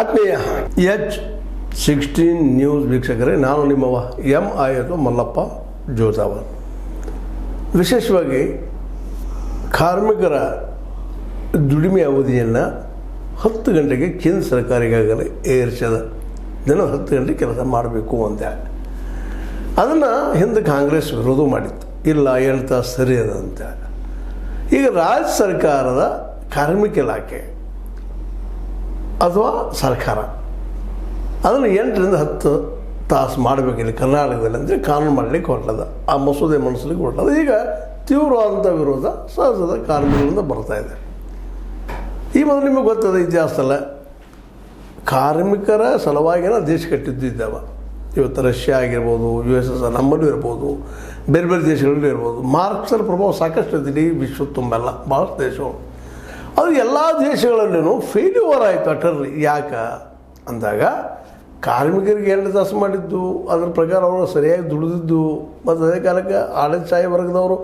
ಆತ್ಮೀಯ H16 news ವೀಕ್ಷಕರೇ, ನಾನು ನಿಮ್ಮವ MI ಮಲ್ಲಪ್ಪ ಜೋತಾವರ್. ವಿಶೇಷವಾಗಿ ಕಾರ್ಮಿಕರ ದುಡಿಮೆ ಅವಧಿಯನ್ನು 10 ಗಂಟೆಗೆ ಕೇಂದ್ರ ಸರ್ಕಾರ ಈಗಾಗಲೇ ಏರಿಸದ. ದಿನ 10 ಗಂಟೆ ಕೆಲಸ ಮಾಡಬೇಕು ಅಂತ. ಅದನ್ನು ಹಿಂದೆ ಕಾಂಗ್ರೆಸ್ ವಿರೋಧ ಮಾಡಿತ್ತು, ಇಲ್ಲ 7 ತಾಸು ಸರಿ ಅದ ಅಂತ. ಈಗ ರಾಜ್ಯ ಸರ್ಕಾರದ ಕಾರ್ಮಿಕ ಇಲಾಖೆ ಅಥವಾ ಸರ್ಕಾರ ಅದನ್ನು 8ರಿಂದ 10 ತಾಸು ಮಾಡಬೇಕಿಲ್ಲ ಕರ್ನಾಟಕದಲ್ಲಿ ಅಂತೇಳಿ ಕಾನೂನು ಮಾಡಲಿಕ್ಕೆ ಹೊರಟದ. ಆ ಮಸೂದೆ ಮನಸ್ಸಲಿಕ್ಕೆ ಹೊರಟದ. ಈಗ ತೀವ್ರವಾದಂಥ ವಿರೋಧ ಸಹಜದ ಕಾರ್ಮಿಕರಿಂದ ಬರ್ತಾಯಿದೆ. ಈ ಮೊದಲು ನಿಮಗೆ ಗೊತ್ತದ ಇತಿಹಾಸದಲ್ಲ, ಕಾರ್ಮಿಕರ ಸಲುವಾಗಿನ ದೇಶ ಕಟ್ಟಿದ್ದಿದ್ದಾವೆ. ಇವತ್ತು ರಷ್ಯಾ ಆಗಿರ್ಬೋದು, USSR ನಮ್ಮಲ್ಲೂ ಇರ್ಬೋದು, ಬೇರೆ ಬೇರೆ ದೇಶಗಳಲ್ಲೂ ಇರ್ಬೋದು. ಮಾರ್ಕ್ಸರ ಪ್ರಭಾವ ಸಾಕಷ್ಟು ಇದ್ದೀರಿ ವಿಶ್ವ ತುಂಬೆಲ್ಲ ಭಾಳಷ್ಟು ದೇಶಗಳು. ಅದು ಎಲ್ಲ ದೇಶಗಳಲ್ಲೂ ಫೇಲ್ಯೂರ್ ಆಯಿತು ಅಟರ್ಲಿ. ಯಾಕೆ ಅಂದಾಗ ಕಾರ್ಮಿಕರಿಗೆ 8 ತಾಸು ಮಾಡಿದ್ದು, ಅದರ ಪ್ರಕಾರ ಅವರು ಸರಿಯಾಗಿ ದುಡಿದಿದ್ದು, ಮತ್ತು ಅದೇ ಕಾಲಕ್ಕೆ ಆಡಳಿತಶಾಹಿ ವರ್ಗದವರು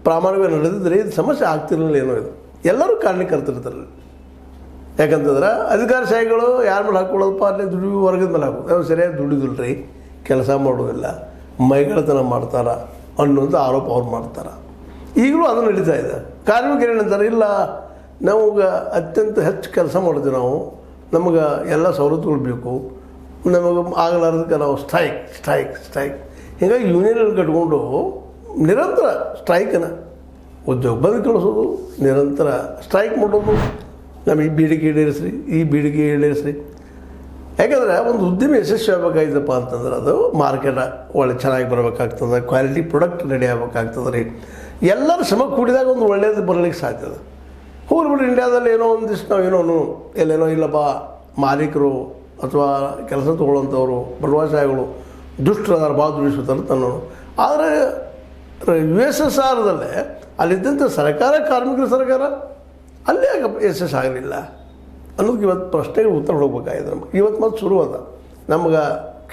ಪ್ರಾಮಾಣಿಕವಾಗಿ ನಡೆದಿದ್ದರೆ ಇದು ಸಮಸ್ಯೆ ಆಗ್ತಿರಲಿಲ್ಲ. ಏನೋ ಇದು ಎಲ್ಲರೂ ಕಾರಣಕರ್ತರಿರ್ತಾರೆ. ಯಾಕಂತಂದ್ರೆ ಅಧಿಕಾರಶಾಹಿಗಳು ಯಾರ ಮೇಲೆ ಹಾಕ್ಕೊಳ್ಳೋದಪ್ಪ, ಅಲ್ಲಿ ದುಡಿಯುವ ವರ್ಗದ ಮೇಲೆ ಹಾಕೋದು. ಅವ್ರು ಸರಿಯಾಗಿ ದುಡಿದಿಲ್ಲ ರೀ, ಕೆಲಸ ಮಾಡೋದಿಲ್ಲ, ಮೈಗಳತನ ಮಾಡ್ತಾರೆ ಅನ್ನೋದು ಆರೋಪ ಅವ್ರು ಮಾಡ್ತಾರೆ. ಈಗಲೂ ಅದು ನಡೀತಾ ಇದೆ. ಕಾರ್ಮಿಕರು ಏನಂತಾರೆ, ಇಲ್ಲ ನಮಗೆ ಅತ್ಯಂತ ಹೆಚ್ಚು ಕೆಲಸ ಮಾಡಿದ್ವಿ, ನಮಗೆ ಎಲ್ಲ ಸವಲತ್ತುಗಳು ಬೇಕು, ನಮಗೆ ಆಗಲಾರ್ದಕ್ಕೆ ನಾವು ಸ್ಟ್ರೈಕ್ ಹೀಗಾಗಿ ಯೂನಿಯನ್ಗಳು ಕಟ್ಕೊಂಡು ನಿರಂತರ ಸ್ಟ್ರೈಕನ್ನು ಉದ್ಯೋಗ ಬಂದು ಕಳಿಸೋದು, ನಿರಂತರ ಸ್ಟ್ರೈಕ್ ಮಾಡೋದು. ನಮಗೆ ಈ ಬೇಡಿಕೆ ಈಡೇರಿಸ್ರಿ. ಯಾಕಂದರೆ ಒಂದು ಉದ್ಯಮ ಯಶಸ್ವಿ ಆಗಬೇಕಾಯ್ತಪ್ಪ ಅಂತಂದ್ರೆ ಅದು ಮಾರ್ಕೆಟ ಒಳ್ಳೆ ಚೆನ್ನಾಗಿ ಬರಬೇಕಾಗ್ತದೆ, ಕ್ವಾಲಿಟಿ ಪ್ರಾಡಕ್ಟ್ ರೆಡಿ ಆಗಬೇಕಾಗ್ತದೆ ರೀ. ಎಲ್ಲರೂ ಶ್ರಮ ಕೂಡಿದಾಗ ಒಂದು ಒಳ್ಳೆಯದು ಬರಲಿಕ್ಕೆ ಸಾಧ್ಯದ. ಹೋಗ್ಬಿಟ್ಟು ಇಂಡಿಯಾದಲ್ಲಿ ಏನೋ ಒಂದಿಷ್ಟು ನಾವು ಎಲ್ಲೇನೋ ಇಲ್ಲಪ್ಪ, ಮಾಲೀಕರು ಅಥವಾ ಕೆಲಸ ತೊಗೊಳ್ಳೋಂಥವ್ರು ಬಂಡವಾಳಶಾಹಿಗಳು ದುಷ್ಟರದಾರ ಭಾಳ ದುಡಿಸುತ್ತಾರೆ ತನ್ನೋರು. ಆದರೆ USSRದಲ್ಲೇ ಅಲ್ಲಿದ್ದಂಥ ಸರ್ಕಾರ, ಕಾರ್ಮಿಕರ ಸರ್ಕಾರ ಅಲ್ಲೇ ಯಶಸ್ಸು ಆಗಲಿಲ್ಲ ಅನ್ನೋದಕ್ಕೆ ಇವತ್ತು ಪ್ರಶ್ನೆಗಳು ಉತ್ತರ ಹೋಗ್ಬೇಕಾಗಿದೆ. ನಮ್ಗೆ ಇವತ್ತು ಮತ್ತೆ ಶುರು ಅದ, ನಮ್ಗೆ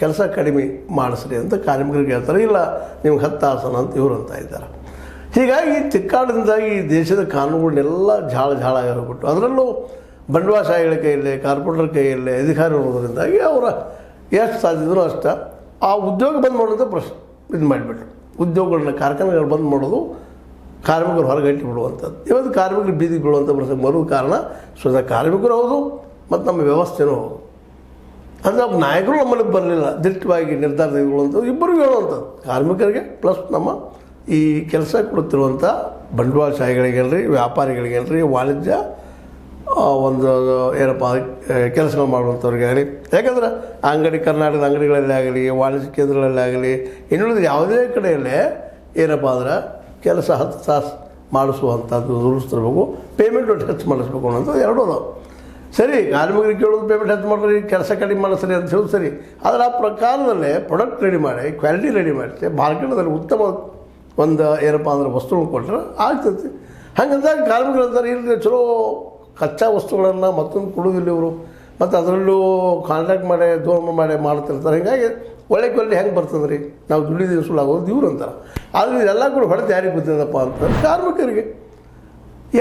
ಕೆಲಸ ಕಡಿಮೆ ಮಾಡಿಸ್ರಿ ಅಂತ ಕಾರ್ಮಿಕರಿಗೆ ಹೇಳ್ತಾರೆ. ಇಲ್ಲ ನಿಮ್ಗೆ 10 ತಾಸನ ಅಂತ ಇವರು ಅಂತ ಇದ್ದಾರೆ. ಹೀಗಾಗಿ ತಿಕ್ಕಾಟದಿಂದಾಗಿ ಈ ದೇಶದ ಕಾನೂನುಗಳನ್ನೆಲ್ಲ ಝಾಳ ಆಗಿಬಿಟ್ಟು, ಅದರಲ್ಲೂ ಬಂಡವಾಳಶಾಹಿಗಳ ಕೈಯಲ್ಲೇ, ಕಾರ್ಪೊರೇಟರ್ ಕೈಯಲ್ಲೇ ಅಧಿಕಾರ ಇರೋದ್ರಿಂದಾಗಿ ಅವರ ಎಷ್ಟು ಸಾಧ್ಯದ್ರು ಅಷ್ಟು ಆ ಉದ್ಯೋಗ ಬಂದ್ ಮಾಡೋದು ಇದು ಮಾಡಿಬಿಟ್ರು. ಉದ್ಯೋಗಗಳನ್ನ, ಕಾರ್ಖಾನೆಗಳು ಬಂದ್ ಮಾಡೋದು, ಕಾರ್ಮಿಕರು ಹೊರಗಟ್ಟಿ ಬಿಡುವಂಥದ್ದು. ಇವತ್ತು ಕಾರ್ಮಿಕರು ಬೀದಿಗೆ ಬೀಳುವಂಥ ಪ್ರಸಂಗ ಬರೋದು ಕಾರಣ ಸ್ವತಃ ಕಾರ್ಮಿಕರು ಹೌದು ಮತ್ತು ನಮ್ಮ ವ್ಯವಸ್ಥೆನೂ ಹೌದು. ಅಂದರೆ ನಾಯಕರು ನಮ್ಮಲ್ಲಿ ಬರಲಿಲ್ಲ, ದಿಟ್ಟವಾಗಿ ನಿರ್ಧಾರ ತೆಗೆದುಕೊಳ್ಳುವಂಥದ್ದು ಇಬ್ಬರಿಗೂ ಹೇಳುವಂಥದ್ದು, ಕಾರ್ಮಿಕರಿಗೆ ಪ್ಲಸ್ ನಮ್ಮ ಈ ಕೆಲಸ ಕೊಡುತ್ತಿರುವಂಥ ಬಂಡವಾಳಶಾಹಿಗಳಿಗೇನ್ರಿ, ವ್ಯಾಪಾರಿಗಳಿಗೇನ್ರಿ, ವಾಣಿಜ್ಯ ಒಂದು ಏನಪ್ಪ ಕೆಲಸಗಳು ಮಾಡುವಂಥವ್ರಿಗಾಗಲಿ. ಯಾಕಂದ್ರೆ ಕರ್ನಾಟಕದ ಅಂಗಡಿಗಳಲ್ಲೇ ಆಗಲಿ, ವಾಣಿಜ್ಯ ಕೇಂದ್ರಗಳಲ್ಲೇ ಆಗಲಿ, ಇನ್ನುಳಿದ ಯಾವುದೇ ಕಡೆಯಲ್ಲೇ ಏನಪ್ಪ ಅಂದ್ರೆ ಕೆಲಸ 10 ತಾಸು ಮಾಡಿಸುವಂಥದ್ದು ರೂಲ್ಸ್ ತರಬೇಕು, ಪೇಮೆಂಟ್ ಒಟ್ಟು ಹೆಚ್ಚು ಮಾಡಿಸ್ಬೇಕು ಅನ್ನೋದು ಎರಡೂ ಅದಾವೆ. ಸರಿ, ಕಾರ್ಮಿಕರಿಗೆ ಕೇಳೋದು ಪೇಮೆಂಟ್ ಹೆಚ್ಚು ಮಾಡಿರಿ, ಕೆಲಸ ಕಡಿಮೆ ಮಾಡಿಸ್ರಿ ಅಂತ ಹೇಳೋದು ಸರಿ. ಆದರೆ ಆ ಪ್ರಕಾರದಲ್ಲೇ ಪ್ರಾಡಕ್ಟ್ ರೆಡಿ ಮಾಡಿ, ಕ್ವಾಲಿಟಿ ರೆಡಿ ಮಾಡಿಸಿ ಮಾರ್ಕೆಟದಲ್ಲಿ ಉತ್ತಮ ಒಂದು ಏನಪ್ಪ ಅಂದ್ರೆ ವಸ್ತುಗಳು ಕೊಟ್ಟರೆ ಆಗ್ತೈತಿ. ಹಾಗಂದಾಗ ಕಾರ್ಮಿಕರು ಅಂತಾರೆ, ಇಲ್ಲಿ ಚಲೋ ಕಚ್ಚಾ ವಸ್ತುಗಳನ್ನು ಮತ್ತೊಂದು ಕೊಡೋದಿಲ್ಲ ಇವರು, ಮತ್ತು ಅದರಲ್ಲೂ ಕಾಂಟ್ರಾಕ್ಟ್ ಮಾಡಿ ಧೋರಣೆ ಮಾಡಿ ಮಾಡ್ತಿರ್ತಾರೆ. ಹೀಗಾಗಿ ಒಳ್ಳೆ ಕ್ವಾಲಿಟಿ ಹೆಂಗೆ ಬರ್ತದೆ ರೀ, ನಾವು ದುಡಿದು ಸುಳ್ಳಾಗೋದು ಇವ್ರು ಅಂತಾರೆ. ಆದರೆ ಇದೆಲ್ಲ ಕೂಡ ಹೊಡೆದು ಯಾರಿಗೆ ಗೊತ್ತಿದಪ್ಪ ಅಂತಂದ್ರೆ ಕಾರ್ಮಿಕರಿಗೆ.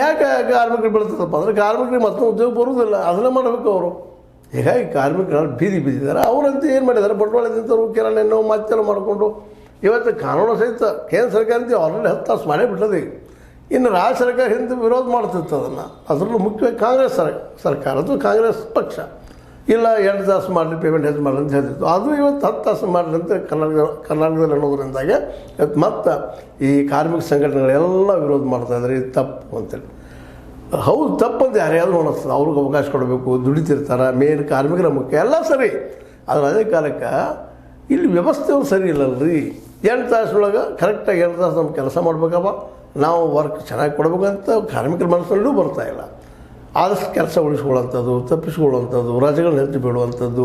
ಯಾಕೆ ಕಾರ್ಮಿಕರು ಬೀಳ್ತದಪ್ಪ ಅಂದರೆ ಕಾರ್ಮಿಕರಿಗೆ ಮತ್ತೊಂದು ಉದ್ಯೋಗ ಬರೋದಿಲ್ಲ, ಅದನ್ನೇ ಮಾಡಬೇಕು ಅವರು. ಹೀಗಾಗಿ ಕಾರ್ಮಿಕರು ಬೀದಿ ಬಿದ್ದಿದ್ದಾರೆ. ಅವರಂತ ಏನು ಮಾಡಿದ್ದಾರೆ, ಬಂಡವಾಳದಿಂತರು ಕಿರಾಣಿಯನ್ನು ಮತ್ತೆಲ್ಲ ಮಾಡಿಕೊಂಡು ಇವತ್ತು ಕಾನೂನು ಸಹಿತ ಕೇಂದ್ರ ಸರ್ಕಾರ ಅಂತ ಆಲ್ರೆಡಿ 10 ತಾಸು ಮಾಡೇ ಬಿಟ್ಟದೆ. ಇನ್ನು ರಾಜ್ಯ ಸರ್ಕಾರ ಹಿಂದೆ ವಿರೋಧ ಮಾಡ್ತಿತ್ತು ಅದನ್ನು. ಅದರಲ್ಲೂ ಮುಖ್ಯವಾಗಿ ಕಾಂಗ್ರೆಸ್ ಸರ್ಕಾರ ಅಥವಾ ಕಾಂಗ್ರೆಸ್ ಪಕ್ಷ ಇಲ್ಲ 8 ತಾಸು ಮಾಡಲಿ, ಪೇಮೆಂಟ್ ಹೆಚ್ಚು ಮಾಡಲಿ ಅಂತ ಹೇಳ್ತಿತ್ತು. ಅದು ಇವತ್ತು 10 ತಾಸು ಮಾಡಲಿ ಅಂತ ಕರ್ನಾಟಕದಲ್ಲಿ ಅನ್ನೋದ್ರಿಂದಾಗೆ ಇವತ್ತು ಮತ್ತು ಈ ಕಾರ್ಮಿಕ ಸಂಘಟನೆಗಳೆಲ್ಲ ವಿರೋಧ ಮಾಡ್ತಾಯಿದ್ದಾರೆ. ಇದು ತಪ್ಪು ಅಂತೇಳಿ. ಹೌದು, ತಪ್ಪು ಅಂತ ಯಾರ್ಯಾದರೂ ಅನ್ನಿಸ್ತದೆ. ಅವ್ರಿಗೆ ಅವಕಾಶ ಕೊಡಬೇಕು, ದುಡಿತಿರ್ತಾರೆ, ಮೇನ್ ಕಾರ್ಮಿಕರ ಮುಖ್ಯ ಎಲ್ಲ ಸರಿ. ಆದರೆ ಅದೇ ಕಾಲಕ್ಕೆ ಇಲ್ಲಿ ವ್ಯವಸ್ಥೆ ಸರಿ ಇಲ್ಲಲ್ರಿ. 8 ತಾಸೊಳಗೆ ಕರೆಕ್ಟಾಗಿ 8 ತಾಸು ನಮ್ಮ ಕೆಲಸ ಮಾಡ್ಬೇಕಪ್ಪ, ನಾವು ವರ್ಕ್ ಚೆನ್ನಾಗಿ ಕೊಡ್ಬೇಕಂತ ಕಾರ್ಮಿಕರ ಮನಸ್ಸಲ್ಲೂ ಬರ್ತಾಯಿಲ್ಲ. ಆದಷ್ಟು ಕೆಲಸ ಉಳಿಸ್ಕೊಳ್ಳೋಂಥದ್ದು, ತಪ್ಪಿಸ್ಕೊಳ್ಳುವಂಥದ್ದು, ರಜೆಗಳನ್ನ ಹೆಚ್ಚು ಬಿಡುವಂಥದ್ದು,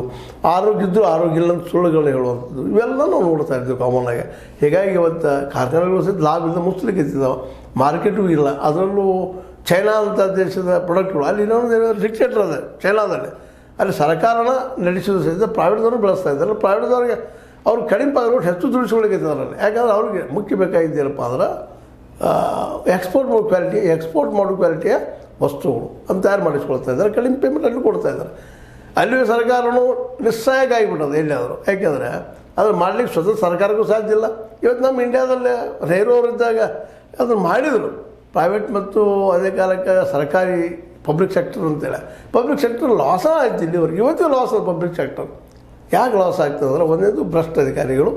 ಆರೋಗ್ಯ ಇದ್ದರೂ ಆರೋಗ್ಯ ಇಲ್ಲ ಅಂತ ಸುಳ್ಳುಗಳನ್ನ ಹೇಳುವಂಥದ್ದು, ಇವೆಲ್ಲ ನಾವು ನೋಡ್ತಾ ಇದ್ದೀವಿ ಕಾಮನ್ನಾಗಿ. ಹೀಗಾಗಿ ಇವತ್ತು ಕಾರ್ಖಾನೆಗಳು ಸಹಿತ ಲಾಭ ಇಲ್ಲ, ಮುಚ್ಚಲಿಕ್ಕೆ ಇರ್ತಿದ್ದಾವೆ, ಮಾರ್ಕೆಟು ಇಲ್ಲ. ಅದರಲ್ಲೂ ಚೈನಾ ಅಂತ ದೇಶದ ಪ್ರಾಡಕ್ಟ್ಗಳು ಅಲ್ಲಿ ಇನ್ನೊಂದು ಡಿಕ್ಟೇಟರ್ ಅದ ಚೈನಾದಲ್ಲಿ, ಅಲ್ಲಿ ಸರ್ಕಾರನ ನಡೆಸೋದು ಸಹಿತ ಪ್ರೈವೇಟ್ದವರು ಬೆಳೆಸ್ತಾ ಇದ್ದಾರೆ. ಪ್ರೈವೇಟ್ದವ್ರಿಗೆ ಅವ್ರು ಕಡಿಮೆ ಪಗಾರ ಹೆಚ್ಚು ದುಡಿಸ್ಕೊಳ್ಳಿಕ್ಕೆ ಅದರಲ್ಲಿ. ಯಾಕಂದ್ರೆ ಅವ್ರಿಗೆ ಮುಖ್ಯ ಬೇಕಾಗಿದ್ದೇನಪ್ಪ ಅಂದ್ರೆ ಎಕ್ಸ್ಪೋರ್ಟ್ ಮಾಡೋ ಕ್ವಾಲಿಟಿಯ ವಸ್ತುಗಳು ಅಂತ ತಯಾರು ಮಾಡಿಸ್ಕೊಳ್ತಾ ಇದ್ದಾರೆ, ಕಡಿಮೆ ಪೇಮೆಂಟ್ ಅಲ್ಲಿ ಕೊಡ್ತಾ ಇದ್ದಾರೆ. ಅಲ್ಲಿಯೂ ಸರ್ಕಾರನೂ ನಿಸ್ಸಹಾಯಕ ಆಗಿಬಿಟ್ಟದು ಎಲ್ಲಿಯಾದರೂ. ಯಾಕೆಂದರೆ ಅದನ್ನು ಮಾಡಲಿಕ್ಕೆ ಸ್ವತಃ ಸರ್ಕಾರಕ್ಕೂ ಸಾಧ್ಯ ಇಲ್ಲ. ಇವತ್ತು ನಮ್ಮ ಇಂಡಿಯಾದಲ್ಲಿ ನೆಹರೂರಿದ್ದಾಗ ಅದನ್ನು ಮಾಡಿದರು. ಪ್ರೈವೇಟ್ ಮತ್ತು ಅದೇ ಕಾಲಕ್ಕೆ ಸರ್ಕಾರಿ ಪಬ್ಲಿಕ್ ಸೆಕ್ಟರ್ ಅಂತೇಳಿ ಪಬ್ಲಿಕ್ ಸೆಕ್ಟರ್ ಲಾಸ ಆಯ್ತು ಇಲ್ಲಿವರೆಗೆ. ಇವತ್ತಿಗೂ ಲಾಸ್ ಅದು ಪಬ್ಲಿಕ್ ಸೆಕ್ಟರ್. ಯಾಕೆ ಲಾಸ್ ಆಗ್ತದಂದ್ರೆ ಒಂದೇದು ಭ್ರಷ್ಟ ಅಧಿಕಾರಿಗಳು,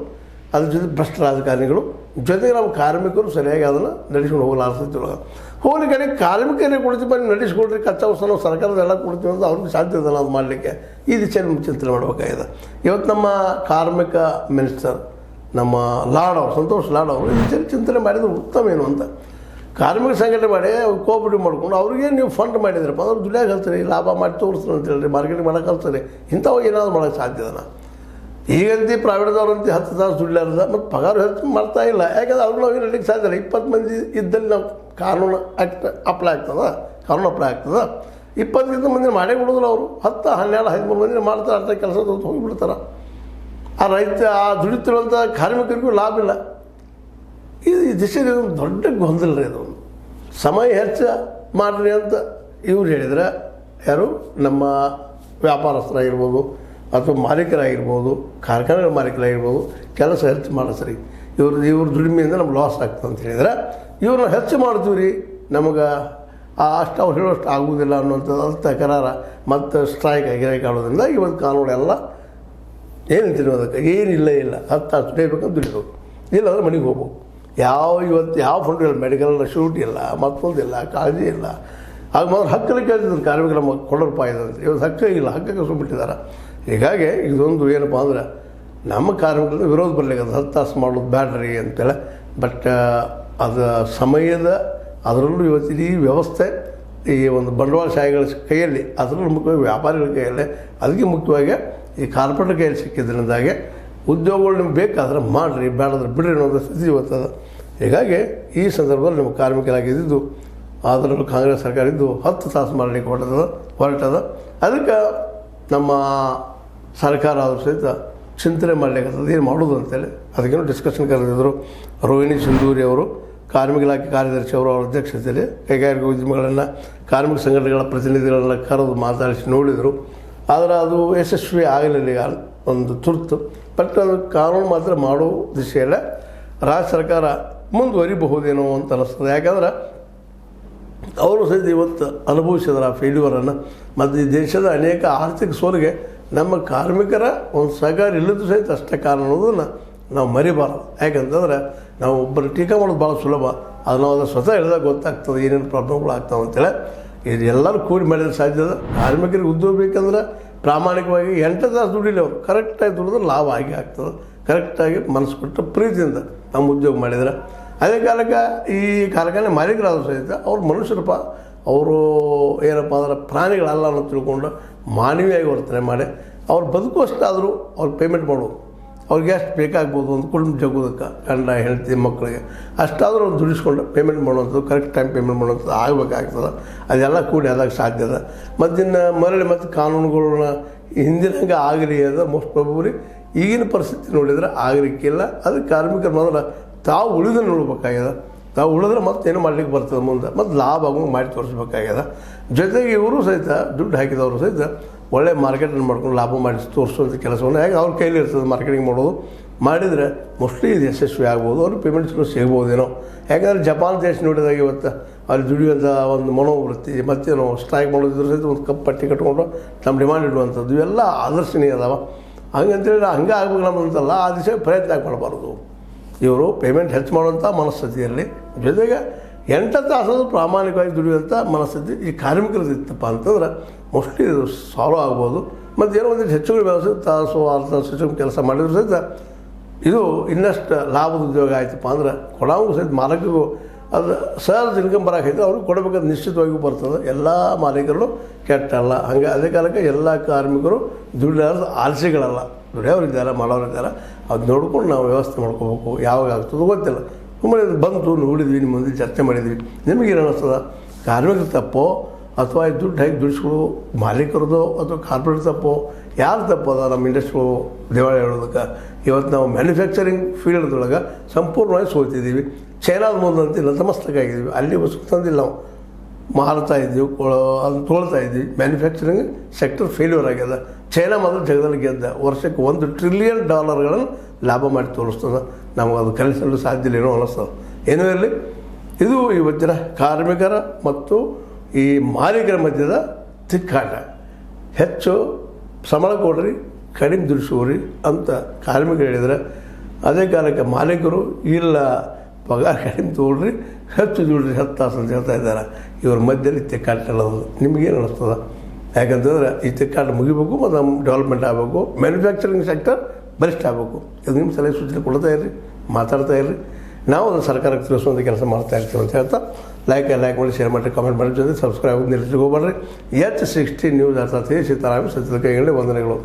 ಅದ್ರ ಜೊತೆ ಭ್ರಷ್ಟ ರಾಜಕಾರಣಿಗಳು, ಜೊತೆಗೆ ನಮ್ಮ ಕಾರ್ಮಿಕರು ಸರಿಯಾಗಿ ಅದನ್ನು ನಡೆಸ್ಕೊಂಡು ಹೋಗಲಾರ್ತಿಲ್ಲ. ಹೋಗಲಿ ಕಡೆ ಕಾರ್ಮಿಕರಿಗೆ ಕೊಡ್ತೀವಿ ಬನ್ನಿ ನಡೆಸ್ಕೊಡ್ರಿ, ಕಚ್ಚಾ ವಸ್ತು ನಾವು ಸರ್ಕಾರದ ಎಲ್ಲ ಕೊಡ್ತೀವಿ ಅಂತ ಅವ್ರಿಗೆ ಸಾಧ್ಯ ಇದಲ್ಲ ಅದು ಮಾಡಲಿಕ್ಕೆ. ಈ ದಿಶೆಯಲ್ಲಿ ಚಿಂತನೆ ಮಾಡಬೇಕಾಗಿದೆ. ಇವತ್ತು ನಮ್ಮ ಕಾರ್ಮಿಕ ಮಿನಿಸ್ಟರ್ ನಮ್ಮ ಲಾಡ್ ಅವರು, ಸಂತೋಷ್ ಲಾಡ್ ಅವರು ಈ ದಿಶೆಯಲ್ಲಿ ಚಿಂತನೆ ಮಾಡಿದ್ರು ಉತ್ತಮ ಏನು ಅಂತ. ಕಾರ್ಮಿಕ ಸಂಘಟನೆ ಮಾಡಿ ಕೋಆಪರೇಟಿವ್ ಮಾಡ್ಕೊಂಡು ಅವ್ರಿಗೆ ನೀವು ಫಂಡ್ ಮಾಡಿದ್ರಪ್ಪ ಅಂದ್ರೆ ದುಡ್ಯಾಗ ಕಲ್ಸ್ರಿ, ಲಾಭ ಮಾಡಿ ತೋರಿಸ್ರಿ ಅಂತ ಹೇಳ್ರಿ, ಮಾರ್ಕೆಟಿಂಗ್ ಮಾಡೋಕೆ ಕಲ್ಸ್ರಿ. ಇಂಥವು ಏನಾದರೂ ಮಾಡೋಕ್ಕೆ ಸಾಧ್ಯದನ. ಈಗಂತೂ ಪ್ರೈವೇಟ್ದವ್ರಂತೂ 10 ತಾಸು ದುಡ್ಲಾರ್ದ ಮತ್ತು ಪಗಾರ ಹೆಚ್ಚು ಮಾಡ್ತಾ ಇಲ್ಲ. ಯಾಕಂದ್ರೆ ಅವ್ರು ನಾವು ನಡೀಲಿಕ್ಕೆ ಸಾಧ್ಯ ಇಲ್ಲ. 20 ಮಂದಿ ಇದ್ದಲ್ಲಿ ನಾವು ಕಾನೂನು ಅಪ್ಲೈ ಆಗ್ತದೆ, ಕಾನೂನು ಅಪ್ಲೈ ಆಗ್ತದೆ. 20 ಮಂದಿ ಮಾಡೇ ಬಿಡೋದಿಲ್ಲ ಅವರು. 10, 12, 13 ಮಂದಿ ಮಾಡ್ತಾರೆ, ಅರ್ಥ ಕೆಲಸ ಹೋಗಿಬಿಡ್ತಾರೆ. ಆ ರೈತ ಆ ದುಡಿತಿರುವಂಥ ಕಾರ್ಮಿಕರಿಗೂ ಲಾಭ ಇಲ್ಲ. ಇದು ಈ ದಿಶೆಯಲ್ಲಿ ಒಂದು ದೊಡ್ಡ ಗೊಂದಲ ರೀ. ಇದು ಸಮಯ ಹೆಚ್ಚು ಮಾಡಿರಿ ಅಂತ ಇವ್ರು ಹೇಳಿದರೆ, ಯಾರು ನಮ್ಮ ವ್ಯಾಪಾರಸ್ಥರಾಗಿರ್ಬೋದು ಅಥವಾ ಮಾಲೀಕರಾಗಿರ್ಬೋದು, ಕಾರ್ಖಾನೆ ಮಾಲೀಕರಾಗಿರ್ಬೋದು, ಕೆಲಸ ಹೆಚ್ಚು ಮಾಡಿಸ್ರಿ, ಇವ್ರ ದುಡಿಮೆಯಿಂದ ನಮ್ಗೆ ಲಾಸ್ ಆಗ್ತದೆ ಅಂತ ಹೇಳಿದ್ರೆ, ಇವ್ರನ್ನ ಹೆಚ್ಚು ಮಾಡ್ತೀವಿ ರೀ, ನಮಗೆ ಅಷ್ಟು ಅವ್ರು ಹೇಳೋಷ್ಟು ಆಗುವುದಿಲ್ಲ ಅನ್ನೋಂಥದ್ದು ಅದು ತಕರಾರ ಮತ್ತು ಸ್ಟ್ರೈಕ್ ಗಿರೈಕ್ ಆಡೋದ್ರಿಂದ ಇವತ್ತು ಕಾನೂನು ಎಲ್ಲ ಏನು ತಿನ್ನೋದಕ್ಕೆ ಏನಿಲ್ಲ 10 ತಾಸು ದುಡಿಬೇಕಂತ ದುಡಿಬೇಕು, ಇಲ್ಲಾಂದ್ರೆ ಮನೆಗೆ ಹೋಗ್ಬೇಕು. ಇವತ್ತು ಯಾವ ಫಂಡ್ ಇಲ್ಲ, ಮೆಡಿಕಲ್ ಶೂಟ್ ಇಲ್ಲ, ಮತ್ತೊಂದಿಲ್ಲ, ಕಾಳಜಿ ಇಲ್ಲ. ಆಗ ಮೊದಲು ಹಕ್ಕಲ್ಲಿ ಕೇಳ್ತಿದ್ರು ಕಾರ್ಮಿಕರ ಕೊಡೋರಪ್ಪ ಇದಂತ. ಇವತ್ತು ಹಕ್ಕ ಇಲ್ಲ, ಹಕ್ಕಕ್ಕೆ ಸುಬಿಟ್ಟಿದ್ದಾರೆ. ಹೀಗಾಗಿ ಇದೊಂದು ಏನಪ್ಪ ಅಂದ್ರೆ ನಮ್ಮ ಕಾರ್ಮಿಕರಿಂದ ವಿರೋಧ ಬರಲಿಕ್ಕೆ 10 ತಾಸು ಮಾಡೋದು ಬ್ಯಾಡ್ರಿ ಅಂತೇಳಿ. ಬಟ್ ಅದು ಸಮಯದ ಅದರಲ್ಲೂ ಇವತ್ತಿನ ಈ ವ್ಯವಸ್ಥೆ ಈ ಒಂದು ಬಂಡವಾಳಶಾಹಿಗಳ ಕೈಯಲ್ಲಿ, ಅದರಲ್ಲೂ ಮುಖ್ಯವಾಗಿ ವ್ಯಾಪಾರಿಗಳ ಕೈಯಲ್ಲೇ, ಅದಕ್ಕೆ ಮುಖ್ಯವಾಗಿ ಈ ಕಾರ್ಪೊರೇಟ್ ಕೈಯಲ್ಲಿ ಸಿಕ್ಕಿದ್ರಿಂದಾಗೆ ಉದ್ಯೋಗಗಳು ನಿಮ್ಗೆ ಬೇಕಾದ್ರೆ ಮಾಡಿರಿ, ಬೇಡಾದ್ರೆ ಬಿಡ್ರಿ ಅನ್ನೋದು ಸ್ಥಿತಿ ಇವತ್ತದ. ಹೀಗಾಗಿ ಈ ಸಂದರ್ಭದಲ್ಲಿ ನಮ್ಮ ಕಾರ್ಮಿಕರಾಗಿದ್ದು ಅದರಲ್ಲೂ ಕಾಂಗ್ರೆಸ್ ಸರ್ಕಾರ ಇದ್ದು 10 ತಾಸು ಮಾಡಲಿಕ್ಕೆ ಹೊರಟದ. ಅದಕ್ಕೆ ನಮ್ಮ ಸರ್ಕಾರ ಆದರೂ ಸಹಿತ ಚಿಂತನೆ ಮಾಡಲಿಕ್ಕೆ ಏನು ಮಾಡೋದು ಅಂತೇಳಿ ಅದಕ್ಕೇನು ಡಿಸ್ಕಷನ್ ಕರೆದಿದ್ದರು. ರೋಹಿಣಿ ಸಿಂಧೂರಿ ಅವರು, ಕಾರ್ಮಿಕ ಇಲಾಖೆ ಕಾರ್ಯದರ್ಶಿ ಅವರು, ಅವರ ಅಧ್ಯಕ್ಷತೆಯಲ್ಲಿ ಕೈಗಾರಿಕಾ ಉದ್ಯಮಗಳನ್ನು, ಕಾರ್ಮಿಕ ಸಂಘಟನೆಗಳ ಪ್ರತಿನಿಧಿಗಳನ್ನ ಕರೆದು ಮಾತಾಡಿಸಿ ನೋಡಿದರು. ಆದರೆ ಅದು ಯಶಸ್ವಿ ಆಗಲಿಲ್ಲ ಒಂದು ತುರ್ತು. ಬಟ್ ಅದು ಕಾನೂನು ಮಾತ್ರ ಮಾಡೋ ದಿಶೆಯಲ್ಲೇ ರಾಜ್ಯ ಸರ್ಕಾರ ಮುಂದುವರಿಬಹುದೇನೋ ಅಂತ ಅನ್ನಿಸ್ತದೆ. ಯಾಕಂದ್ರೆ ಅವರು ಸಹಿತ ಇವತ್ತು ಅನುಭವಿಸಿದಾರೆ ಆ ಫೇಲ್ಯೂರನ್ನು. ಮತ್ತು ಈ ದೇಶದ ಅನೇಕ ಆರ್ಥಿಕ ಸೋಲಿಗೆ ನಮ್ಮ ಕಾರ್ಮಿಕರ ಒಂದು ಸಹಕಾರ ಇಲ್ಲದ್ದು ಸಹಿತ ಅಷ್ಟೇ ಕಾರಣ ಅನ್ನೋದನ್ನು ನಾವು ಮರಿಬಾರದು. ಯಾಕಂತಂದ್ರೆ ನಾವು ಒಬ್ಬರು ಟೀಕಾ ಮಾಡೋದು ಭಾಳ ಸುಲಭ, ಅದು ನಾವು ಅದು ಸ್ವತಃ ಹೇಳಿದಾಗ ಗೊತ್ತಾಗ್ತದೆ ಏನೇನು ಪ್ರಾಬ್ಲಮ್ಗಳು ಆಗ್ತಾವೆ ಅಂತೇಳಿ. ಇದು ಎಲ್ಲರೂ ಕೂಡಿ ಮಾಡಿದ್ರೆ ಸಾಧ್ಯದ. ಕಾರ್ಮಿಕರಿಗೆ ಉದ್ಯೋಗ ಬೇಕಂದ್ರೆ ಪ್ರಾಮಾಣಿಕವಾಗಿ 8 ತಾಸು ದುಡಿಲಿ, ಅವರು ಕರೆಕ್ಟಾಗಿ ದುಡಿದ್ರೆ ಲಾಭ ಆಗಿ ಆಗ್ತದೆ. ಕರೆಕ್ಟಾಗಿ ಮನಸ್ಸು ಕೊಟ್ಟು ಪ್ರೀತಿಯಿಂದ ನಮ್ಮ ಉದ್ಯೋಗ ಮಾಡಿದ್ರೆ. ಅದೇ ಕಾಲಕ್ಕೆ ಈ ಕಾರ್ಖಾನೆ ಮಾಲೀಕರಾದರೂ ಸಹಿತ ಅವ್ರು ಮನುಷ್ಯರಪ್ಪ, ಅವರು ಏನಪ್ಪ ಅಂದ್ರೆ ಪ್ರಾಣಿಗಳಲ್ಲ ಅನ್ನೋ ತಿಳ್ಕೊಂಡು ಮಾನವೀಯವಾಗಿ ವರ್ತನೆ ಮಾಡಿ ಅವ್ರು ಬದುಕುವಷ್ಟಾದರೂ ಅವ್ರಿಗೆ ಪೇಮೆಂಟ್ ಮಾಡೋದು. ಅವ್ರಿಗೆ ಎಷ್ಟು ಬೇಕಾಗ್ಬೋದು ಒಂದು ಕುಟುಂಬ ಜಗೋದಕ್ಕೆ, ಗಂಡ ಹೆಂಡತಿ ಮಕ್ಕಳಿಗೆ ಅಷ್ಟಾದರೂ ಅವ್ರು ದುಡಿಸ್ಕೊಂಡು ಪೇಮೆಂಟ್ ಮಾಡುವಂಥದ್ದು, ಕರೆಕ್ಟ್ ಟೈಮ್ ಪೇಮೆಂಟ್ ಮಾಡುವಂಥದ್ದು ಆಗಬೇಕಾಗ್ತದೆ. ಅದೆಲ್ಲ ಕೂಡಿ ಆದಾಗ ಸಾಧ್ಯದ. ಮತ್ತಿನ್ನು ಮರಳಿ ಮತ್ತು ಕಾನೂನುಗಳನ್ನ ಹಿಂದಿನಂಗೆ ಆಗಲಿ ಅಂದರೆ ಮೋಸ್ಟ್ ಪ್ರಾಬಬ್ಲಿ ಈಗಿನ ಪರಿಸ್ಥಿತಿ ನೋಡಿದರೆ ಆಗಲಿಕ್ಕಿಲ್ಲ. ಅದಕ್ಕೆ ಕಾರ್ಮಿಕರು ಮೊದಲು ತಾವು ಉಳಿದು ನೋಡ್ಬೇಕಾಗ್ಯದ. ತಾವು ಉಳಿದ್ರೆ ಮತ್ತೇನು ಮಾಡ್ಲಿಕ್ಕೆ ಬರ್ತದೆ ಮುಂದೆ, ಮತ್ತು ಲಾಭ ಆಗುವಂಗೆ ಮಾಡಿ ತೋರಿಸ್ಬೇಕಾಗ್ಯದ. ಜೊತೆಗೆ ಇವರು ಸಹಿತ ದುಡ್ಡು ಹಾಕಿದವರು ಸಹಿತ ಒಳ್ಳೆ ಮಾರ್ಕೆಟನ್ನು ಮಾಡ್ಕೊಂಡು ಲಾಭ ಮಾಡಿ ತೋರಿಸುವಂಥ ಕೆಲಸವನ್ನು ಹೇಗೆ ಅವ್ರ ಕೈಲಿ ಇರ್ತದೆ ಮಾರ್ಕೆಟಿಂಗ್ ಮಾಡೋದು. ಮಾಡಿದರೆ ಮೋಸ್ಟ್ಲಿ ಇದು ಯಶಸ್ವಿ ಆಗ್ಬೋದು, ಅವ್ರಿಗೆ ಪೇಮೆಂಟ್ಸ್ಗಳು ಸಿಗ್ಬೋದೇನೋ. ಯಾಕಂದರೆ ಜಪಾನ್ ದೇಶ ನೋಡಿದಾಗ ಇವತ್ತು ಅಲ್ಲಿ ದುಡಿಯುವಂಥ ಒಂದು ಮನೋವೃತ್ತಿ, ಮತ್ತೇನೋ ಸ್ಟ್ರೈಕ್ ಮಾಡೋದಿದ್ರು ಸಹಿತ ಒಂದು ಕಪ್ ಪಟ್ಟಿ ಕಟ್ಕೊಂಡು ನಮ್ಮ ಡಿಮಾಂಡ್ ಇಡುವಂಥದ್ದು ಇವೆಲ್ಲ ಆದರ್ಶನೀಯ ಅದಾವ. ಹಂಗಂತೇಳಿ ಹಂಗೆ ಆಗ್ಬೇಕು ನಮ್ಮಂತಲ್ಲ, ಆ ದಿವಸ ಪ್ರಯತ್ನ ಮಾಡಬಾರ್ದು. ಇವರು ಪೇಮೆಂಟ್ ಹೆಚ್ಚು ಮಾಡುವಂಥ ಮನಸ್ಥಿತಿಯಲ್ಲಿ, ಜೊತೆಗೆ 8 ತಾಸು ಪ್ರಾಮಾಣಿಕವಾಗಿ ದುಡಿಯುವಂಥ ಮನಸ್ಥಿತಿ ಈ ಕಾರ್ಮಿಕರದ್ದು ಇತ್ತಪ್ಪ ಅಂತಂದ್ರೆ ಮೋಸ್ಟ್ಲಿ ಇದು ಸಾಲ್ವ್ ಆಗ್ಬೋದು. ಮತ್ತು ಏನೋ ಒಂದಿಷ್ಟು ಹೆಚ್ಚುಗಳು ವ್ಯವಸ್ಥೆ 6 ತಾಸು ಹೆಚ್ಚು ಕೆಲಸ ಮಾಡಿದ್ರು ಸಹಿತ ಇದು ಇನ್ನಷ್ಟು ಲಾಭದ ಉದ್ಯೋಗ ಆಯ್ತಪ್ಪ ಅಂದ್ರೆ ಕೊಡೋಂಗೂ ಸಹಿತ ಮಾಲೀಕರಿಗೂ ಅದು ಸಹಜ ಇನ್ಕಮ್ ಬರೋಕೈತೆ, ಅವ್ರಿಗೆ ಕೊಡಬೇಕಾದ್ರೆ ನಿಶ್ಚಿತವಾಗಿಯೂ ಬರ್ತದೆ. ಎಲ್ಲ ಮಾಲೀಕರು ಕೆಟ್ಟಲ್ಲ. ಹಂಗೆ ಅದೇ ಕಾಲಕ್ಕೆ ಎಲ್ಲ ಕಾರ್ಮಿಕರು ದುಡಿಯೋದು ಆಲಸಿಗಳಲ್ಲ, ದುಡಿಯೋರಿದ್ದಾರೆ, ಮಾಡೋರಿದ್ದಾರೆ. ಅದು ನೋಡ್ಕೊಂಡು ನಾವು ವ್ಯವಸ್ಥೆ ಮಾಡ್ಕೋಬೇಕು. ಯಾವಾಗ ಆಗ್ತದೆ ಗೊತ್ತಿಲ್ಲ. ಸುಮ್ಮನೆ ಬಂತು ನೋಡಿದ್ವಿ, ನಿಮ್ಮ ಮುಂದೆ ಚರ್ಚೆ ಮಾಡಿದ್ವಿ. ನಿಮಗೇನು ಅನ್ನಿಸ್ತದ? ಕಾರ್ಮಿಕರ ತಪ್ಪೋ ಅಥವಾ ದುಡ್ಡು ಹಾಕಿ ದುಡಿಸ್ಕೊಳ್ಳೋ ಮಾಲೀಕರದೋ ಅಥವಾ ಕಾರ್ಪೊರೇಟ್ ತಪ್ಪೋ? ಯಾರು ತಪ್ಪದ? ನಮ್ಮ ಇಂಡಸ್ಟ್ರಿಗಳು ದಿವಾಳಿ ಹೇಳೋದಕ್ಕೆ ಇವತ್ತು ನಾವು ಮ್ಯಾನುಫ್ಯಾಕ್ಚರಿಂಗ್ ಫೀಲ್ಡ್ದೊಳಗೆ ಸಂಪೂರ್ಣವಾಗಿ ಸೋತಿದ್ದೀವಿ. ಚೈನಾದ ಮುಂದಂತೆ ನತಮಸ್ತಕ ಆಗಿದ್ದೀವಿ. ಅಲ್ಲಿ ವಸ್ತು ತಂದಿಲ್ಲ ನಾವು. ಮಾರ್ತಾ ಇದ್ವಿ, ಅದನ್ನು ತೊಳ್ತಾ ಇದ್ವಿ. ಮ್ಯಾನುಫ್ಯಾಕ್ಚರಿಂಗ್ ಸೆಕ್ಟರ್ ಫೇಲ್ಯೂರ್ ಆಗ್ಯದ. ಚೈನಾ ಮೊದಲು ಜಗದಲ್ಲಿ ಗೆದ್ದ, ವರ್ಷಕ್ಕೆ $1 ಟ್ರಿಲಿಯನ್ ಲಾಭ ಮಾಡಿ ತೋರಿಸ್ತದೆ. ನಮಗೆ ಅದು ಕಲಿಸಲು ಸಾಧ್ಯ ಇಲ್ಲ ಏನೋ ಅನ್ನಿಸ್ತದೆ. ಏನೋ ಇರಲಿ, ಇದು ಇವತ್ತಿನ ಕಾರ್ಮಿಕರ ಮತ್ತು ಈ ಮಾಲೀಕರ ಮಧ್ಯದ ತಿಕ್ಕಾಟ. ಹೆಚ್ಚು ಸಂಬಳ ಕೊಡ್ರಿ, ಕಡಿಮೆ ದುಡಿಸುವ್ರಿ ಅಂತ ಕಾರ್ಮಿಕರು ಹೇಳಿದ್ರೆ, ಅದೇ ಕಾಲಕ್ಕೆ ಮಾಲೀಕರು ಇಲ್ಲ ಪಗಾರ ಕಡಿಮೆ ತೊಗೊಳ್ರಿ, ಹೆಚ್ಚು ದುಡ್ರಿ 10 ತಾಸು ಅಂತ ಹೇಳ್ತಾ ಇದ್ದಾರೆ. ಇವ್ರ ಮಧ್ಯದಲ್ಲಿ ತಿಕ್ಕಾಟ ಹೇಳೋದು ನಿಮಗೇನು ಅನ್ನಿಸ್ತದೆ? ಯಾಕಂತಂದ್ರೆ ಈ ತಿಕ್ಕಾಟ ಮುಗಿಬೇಕು ಮತ್ತು ನಮ್ಮ ಡೆವಲಪ್ಮೆಂಟ್ ಆಗಬೇಕು, ಮ್ಯಾನುಫ್ಯಾಕ್ಚರಿಂಗ್ ಸೆಕ್ಟರ್ ಬಲಿಷ್ಠ ಆಗಬೇಕು. ಇದು ನಿಮ್ಮ ಸಲಹೆ ಸೂಚನೆ ಕೊಡ್ತಾ ಇರ್ರಿ, ಮಾತಾಡ್ತಾ ಇರ್ರಿ. ನಾವು ಅದು ಸರ್ಕಾರಕ್ಕೆ ತಿಳಿಸುವಂಥ ಕೆಲಸ ಮಾಡ್ತಾ ಇರ್ತೀವಿ ಅಂತ ಹೇಳ್ತಾ ಲೈಕ್ ಮಾಡಿ, ಶೇರ್ ಮಾಡಿ, ಕಾಮೆಂಟ್ ಮಾಡಿ, ಜೊತೆ ಸಬ್ಸ್ಕ್ರೈಬ್ ನಿಲ್ಲಿಸ್ಲಿಕ್ಕೆ ಹೋಗ್ಬೇಡ್ರಿ. H60 ನ್ಯೂಸ್ ಅರ್ಥಾತ್ ಸೀತಾರಾಮ ಸತ್ಯದ ಕೈಗಳಲ್ಲಿ ವಂದನೆಗಳು.